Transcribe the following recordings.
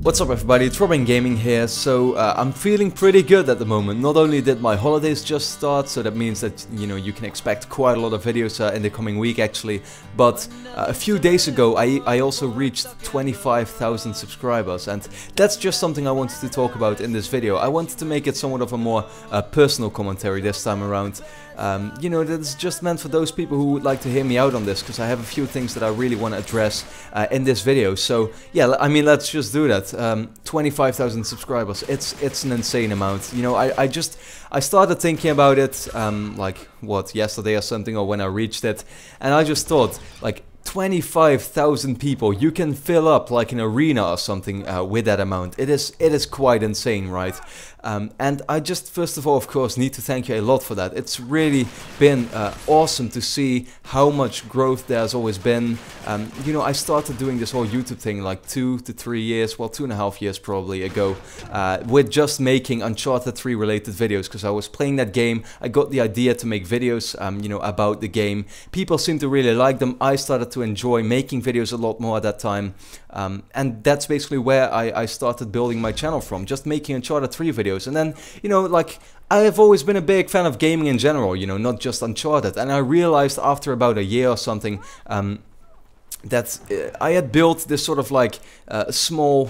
What's up everybody, it's RobinGaming here. So I'm feeling pretty good at the moment. Not only did my holidays just start, so that means that you can expect quite a lot of videos in the coming week actually, but a few days ago I also reached 25,000 subscribers, and that's just something I wanted to talk about in this video. I wanted to make it somewhat of a more personal commentary this time around. That's just meant for those people who would like to hear me out on this, because I have a few things that I really want to address in this video. So yeah, I mean, let's just do that. 25,000 subscribers, it's an insane amount. I started thinking about it yesterday or something, or when I reached it, and I just thought, like, 25,000 people, you can fill up like an arena or something with that amount. It is quite insane, right? And I just first of all, of course, need to thank you a lot for that. It's really been awesome to see how much growth there's always been. I started doing this whole YouTube thing like 2 to 3 years, well, 2.5 years probably ago, with just making Uncharted 3 related videos, because I was playing that game. I got the idea to make videos, about the game. People seemed to really like them. I started to enjoy making videos a lot more at that time, and that's basically where I started building my channel from, just making Uncharted 3 videos. And then, I have always been a big fan of gaming in general, not just Uncharted, and I realized after about a year or something that I had built this sort of like small,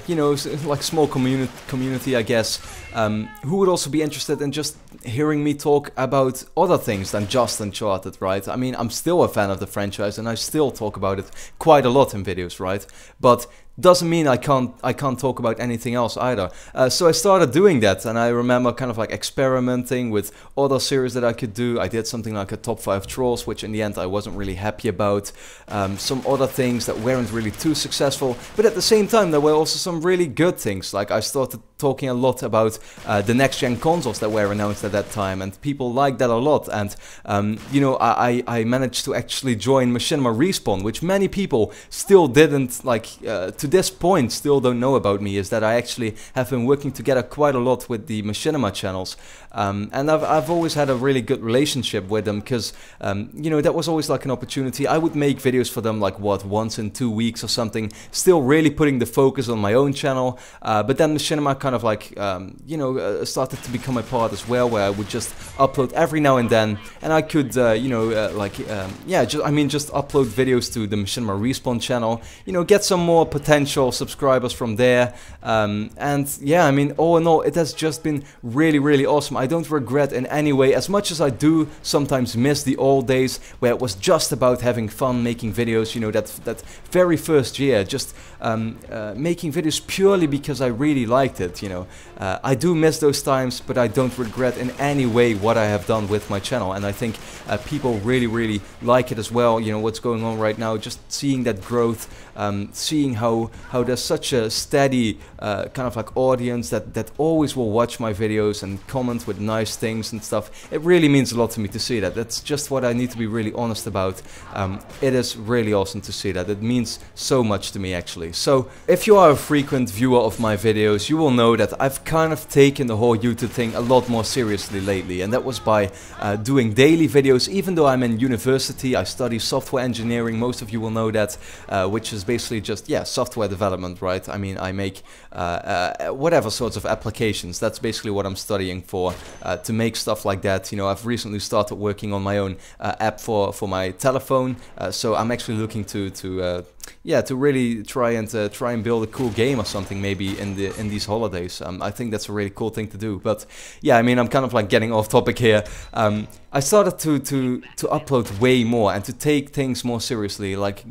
small community, I guess, who would also be interested in just hearing me talk about other things than just Uncharted, right? I mean, I'm still a fan of the franchise, and I still talk about it quite a lot in videos, right? But doesn't mean I can't talk about anything else either. So I started doing that, and I remember kind of like experimenting with other series that I could do. I did something like a top 5 trolls, which in the end I wasn't really happy about. Some other things that weren't really too successful, but at the same time there were also some really good things. Like I started talking a lot about the next gen consoles that were announced at that time, and people liked that a lot. And I managed to actually join Machinima Respawn, which many people still didn't like. To this point still don't know about me, is that I actually have been working together quite a lot with the Machinima channels, and I've always had a really good relationship with them, because that was always like an opportunity. I would make videos for them like once in 2 weeks or something, still really putting the focus on my own channel, but then Machinima kind of like started to become a part as well, where I would just upload every now and then, and I could just upload videos to the Machinima Respawn channel, get some more potential subscribers from there, and yeah, I mean, all in all, it has just been really awesome. I don't regret in any way, as much as I do sometimes miss the old days where it was just about having fun making videos, that very first year, just making videos purely because I really liked it. I do miss those times, but I don't regret in any way what I have done with my channel, and I think people really like it as well. What's going on right now, just seeing that growth, seeing how there's such a steady kind of like audience that always will watch my videos and comment with nice things and stuff. It really means a lot to me to see that. That's just what I need to be really honest about. It is really awesome to see that. It means so much to me actually. So if you are a frequent viewer of my videos, you will know that I've kind of taken the whole YouTube thing a lot more seriously lately, and that was by doing daily videos. Even though I'm in university, I study software engineering, most of you will know that, which is basically just, yeah, software development, right? I mean, I make whatever sorts of applications. That's basically what I'm studying for, to make stuff like that. I've recently started working on my own app for my telephone, so I'm actually looking to really try and build a cool game or something, maybe in these holidays. I think that's a really cool thing to do. But yeah, I mean, I'm kind of like getting off topic here. I started to upload way more and to take things more seriously, like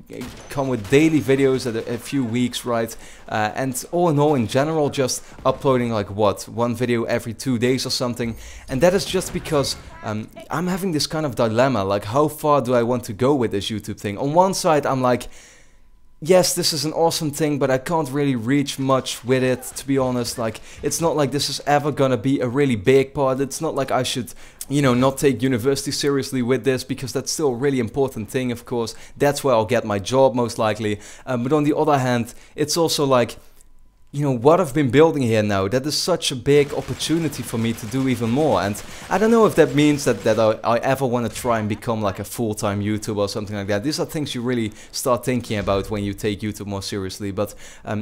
come with daily videos at a few weeks, right? And all in all, in general, just uploading like one video every 2 days or something. And that is just because I'm having this kind of dilemma, like how far do I want to go with this YouTube thing? On one side, I'm like, yes, this is an awesome thing, but I can't really reach much with it, to be honest. Like, it's not like this is ever gonna be a really big part. It's not like I should, not take university seriously with this, because that's still a really important thing, of course. That's where I'll get my job, most likely. But on the other hand, it's also like, you know, what I've been building here now, that is such a big opportunity for me to do even more. And I don't know if that means that I ever want to try and become like a full-time YouTuber or something like that. These are things you really start thinking about when you take YouTube more seriously. But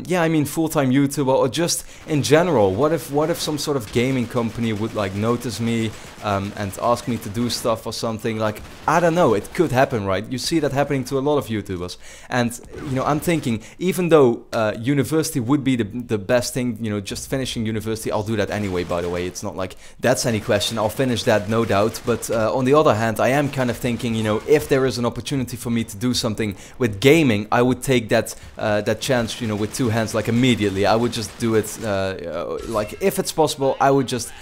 yeah, I mean, full-time YouTuber, or just in general, what if some sort of gaming company would like notice me and ask me to do stuff or something? Like, I don't know, it could happen, right? You see that happening to a lot of YouTubers. And you know, I'm thinking, even though university would be the best thing, you know, just finishing university, I'll do that anyway, by the way. It's not like that's any question, I'll finish that, no doubt. But on the other hand, I am kind of thinking, you know, if there is an opportunity for me to do something with gaming, I would take that that chance, you know, with two hands, like immediately. I would just do it, like, if it's possible, I would just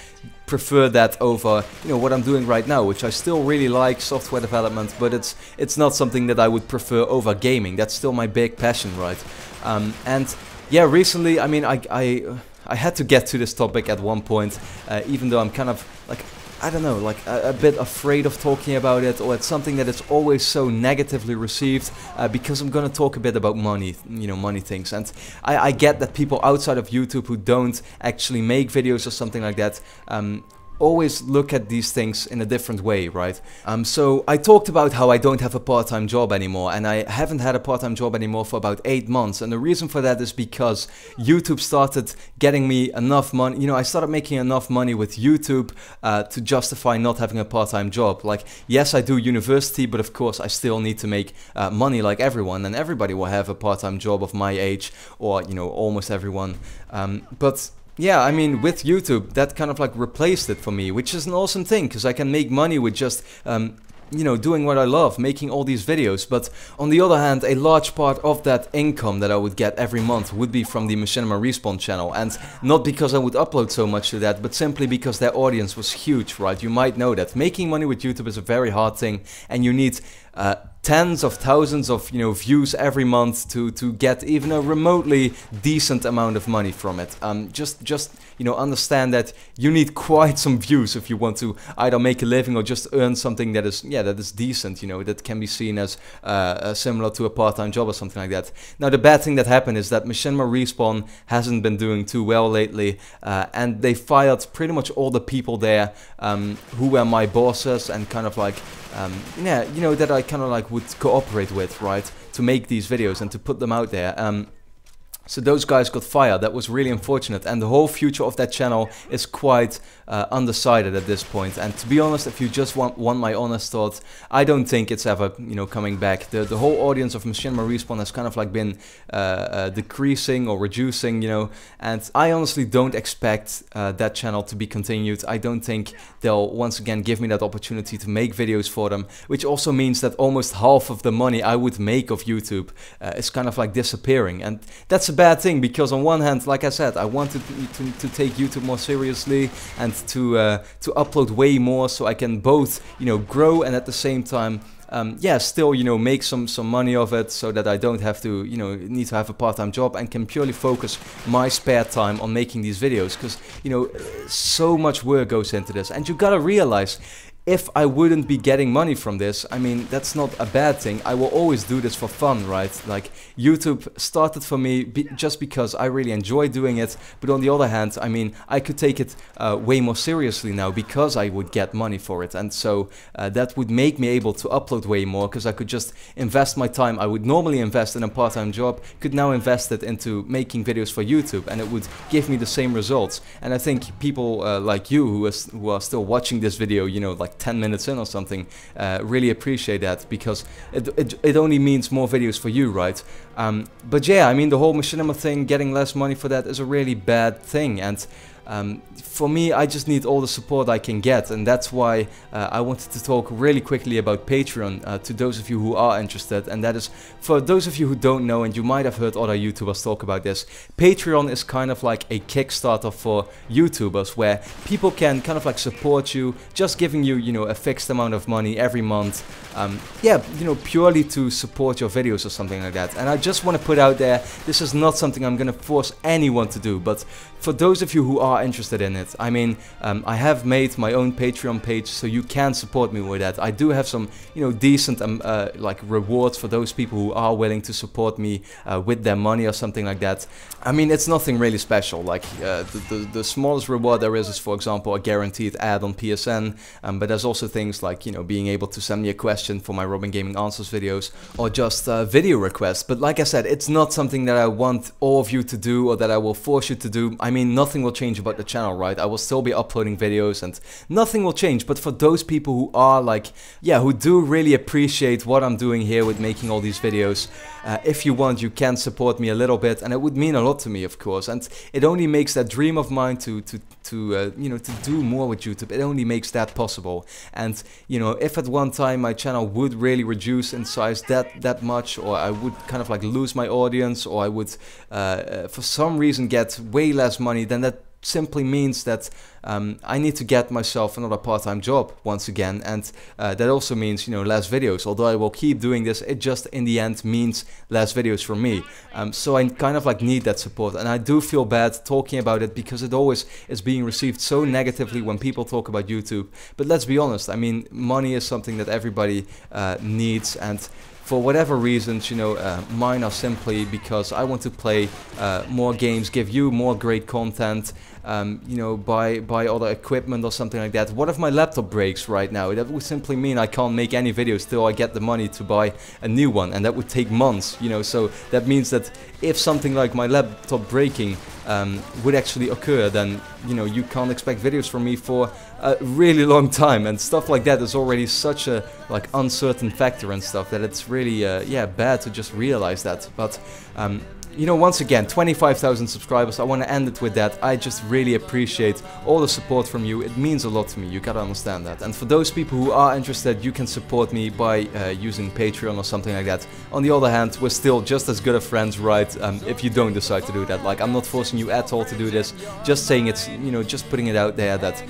prefer that over, you know, what I'm doing right now, which I still really like, software development, but it's not something that I would prefer over gaming. That's still my big passion, right? And yeah, recently, I mean, I had to get to this topic at one point, even though I'm kind of like, I don't know, like a bit afraid of talking about it, or it's something that is always so negatively received, because I'm gonna talk a bit about money, you know, money things. And I get that people outside of YouTube who don't actually make videos or something like that, always look at these things in a different way, right? So I talked about how I don't have a part-time job anymore, and I haven't had a part-time job anymore for about 8 months. And the reason for that is because YouTube started getting me enough money. You know, I started making enough money with YouTube to justify not having a part-time job. Like, yes, I do university, but of course I still need to make money like everyone, and everybody will have a part-time job of my age, or, you know, almost everyone. But yeah, I mean, with YouTube, that kind of like replaced it for me, which is an awesome thing, because I can make money with just, you know, doing what I love, making all these videos. But on the other hand, a large part of that income that I would get every month would be from the Machinima Respawn channel. And not because I would upload so much to that, but simply because their audience was huge, right? You might know that. Making money with YouTube is a very hard thing, and you need tens of thousands of, you know, views every month to get even a remotely decent amount of money from it. Just you know, understand that you need quite some views if you want to either make a living or just earn something that is, yeah, that is decent, you know, that can be seen as similar to a part-time job or something like that. Now, the bad thing that happened is that Machinima Respawn hasn't been doing too well lately, and they fired pretty much all the people there who were my bosses and kind of like, yeah, you know, that I kind of like would cooperate with, right, to make these videos and to put them out there. So those guys got fired. That was really unfortunate, and the whole future of that channel is quite undecided at this point. And to be honest, if you just want my honest thoughts, I don't think it's ever, you know, coming back. The whole audience of Machinima Respawn has kind of like been decreasing or reducing, you know, and I honestly don't expect that channel to be continued. I don't think they'll once again give me that opportunity to make videos for them, which also means that almost half of the money I would make of YouTube is kind of like disappearing. And that's a bad thing, because on one hand, like I said, I wanted to take YouTube more seriously and to upload way more, so I can both, you know, grow and at the same time, yeah, still, you know, make some money of it, so that I don't have to, you know, need to have a part-time job and can purely focus my spare time on making these videos, because, you know, so much work goes into this. And you gotta realize, if I wouldn't be getting money from this, I mean, that's not a bad thing. I will always do this for fun, right? Like, YouTube started for me just because I really enjoy doing it. But on the other hand, I mean, I could take it way more seriously now because I would get money for it. And so that would make me able to upload way more, because I could just invest my time I would normally invest in a part-time job, could now invest it into making videos for YouTube, and it would give me the same results. And I think people like you who are still watching this video, you know, like 10 minutes in or something, really appreciate that, because it only means more videos for you, right? But yeah, I mean, the whole Machinima thing, getting less money for that is a really bad thing, and for me, I just need all the support I can get, and that's why I wanted to talk really quickly about Patreon to those of you who are interested. And that is, for those of you who don't know, and you might have heard other YouTubers talk about this, Patreon is kind of like a Kickstarter for YouTubers, where people can kind of like support you, just giving you, you know, a fixed amount of money every month, yeah, you know, purely to support your videos or something like that. And I just want to put out there, this is not something I'm gonna force anyone to do, but for those of you who are are interested in it. I mean, I have made my own Patreon page, so you can support me with that. I do have some, you know, decent like rewards for those people who are willing to support me with their money or something like that. I mean, it's nothing really special. Like the smallest reward there is, for example, a guaranteed ad on PSN. But there's also things like, you know, being able to send me a question for my Robin Gaming Answers videos, or just video requests. But like I said, it's not something that I want all of you to do, or that I will force you to do. I mean, nothing will change about the channel, right? I will still be uploading videos and nothing will change. But for those people who are like, yeah, who do really appreciate what I'm doing here with making all these videos, if you want, you can support me a little bit, and it would mean a lot to me, of course. And it only makes that dream of mine to you know, to do more with YouTube, it only makes that possible. And you know, if at one time my channel would really reduce in size that much, or I would kind of like lose my audience, or I would for some reason get way less money, then that simply means that I need to get myself another part-time job once again, and that also means, you know, less videos. Although I will keep doing this, it just in the end means less videos for me. So I kind of like need that support, and I do feel bad talking about it because it always is being received so negatively when people talk about YouTube. But let's be honest, I mean, money is something that everybody needs, and for whatever reasons, you know, mine are simply because I want to play more games, give you more great content, you know, buy other equipment or something like that. What if my laptop breaks right now? That would simply mean I can't make any videos till I get the money to buy a new one, and that would take months, you know. So that means that if something like my laptop breaking would actually occur, then, you know, you can't expect videos from me for a really long time, and stuff like that is already such a like uncertain factor and stuff that it's really yeah, bad to just realize that. But you know, once again, 25,000 subscribers, I want to end it with that. I just really appreciate all the support from you. It means a lot to me, you gotta understand that. And for those people who are interested, you can support me by using Patreon or something like that. On the other hand, we're still just as good of friends, right? If you don't decide to do that. Like, I'm not forcing you at all to do this, just saying it's, you know, just putting it out there that,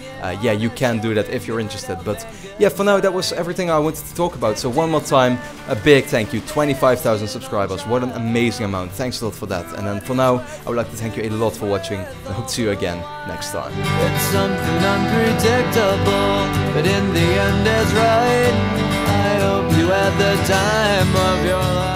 yeah, you can do that if you're interested. But yeah, for now, that was everything I wanted to talk about. So one more time, a big thank you, 25,000 subscribers, what an amazing amount. Thanks a lot for that. And then for now, I would like to thank you a lot for watching, and I hope to see you again next time. It's something unpredictable, but in the end it's right. I hope you had the time of your life.